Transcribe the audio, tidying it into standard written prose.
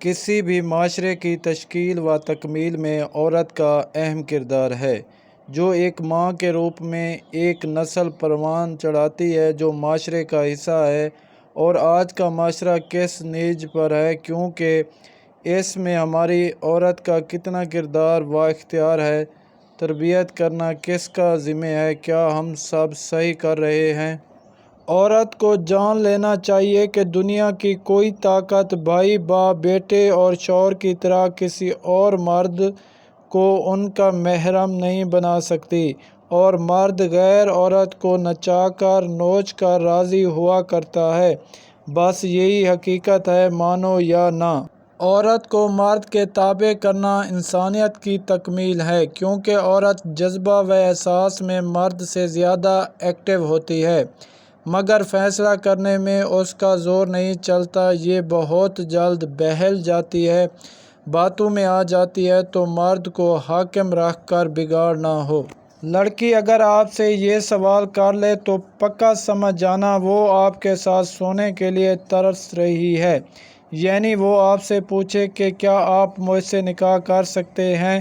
کسی بھی معاشرے کی تشکیل و تکمیل میں عورت کا اہم کردار ہے، جو ایک ماں کے روپ میں ایک نسل پروان چڑھاتی ہے جو معاشرے کا حصہ ہے۔ اور آج کا معاشرہ کس نیز پر ہے، کیونکہ اس میں ہماری عورت کا کتنا کردار و اختیار ہے، تربیت کرنا کس کا ذمہ ہے، کیا ہم سب صحیح کر رہے ہیں؟ عورت کو جان لینا چاہیے کہ دنیا کی کوئی طاقت بھائی، باپ، بیٹے اور شوہر کی طرح کسی اور مرد کو ان کا محرم نہیں بنا سکتی، اور مرد غیر عورت کو نچا کر نوچ کر راضی ہوا کرتا ہے۔ بس یہی حقیقت ہے، مانو یا نہ۔ عورت کو مرد کے تابع کرنا انسانیت کی تکمیل ہے، کیونکہ عورت جذبہ و احساس میں مرد سے زیادہ ایکٹیو ہوتی ہے، مگر فیصلہ کرنے میں اس کا زور نہیں چلتا۔ یہ بہت جلد بہل جاتی ہے، باتوں میں آ جاتی ہے، تو مرد کو حاکم رکھ کر بگاڑ نہ ہو۔ لڑکی اگر آپ سے یہ سوال کر لے تو پکا سمجھ جانا وہ آپ کے ساتھ سونے کے لیے ترس رہی ہے، یعنی وہ آپ سے پوچھے کہ کیا آپ مجھ سے نکاح کر سکتے ہیں۔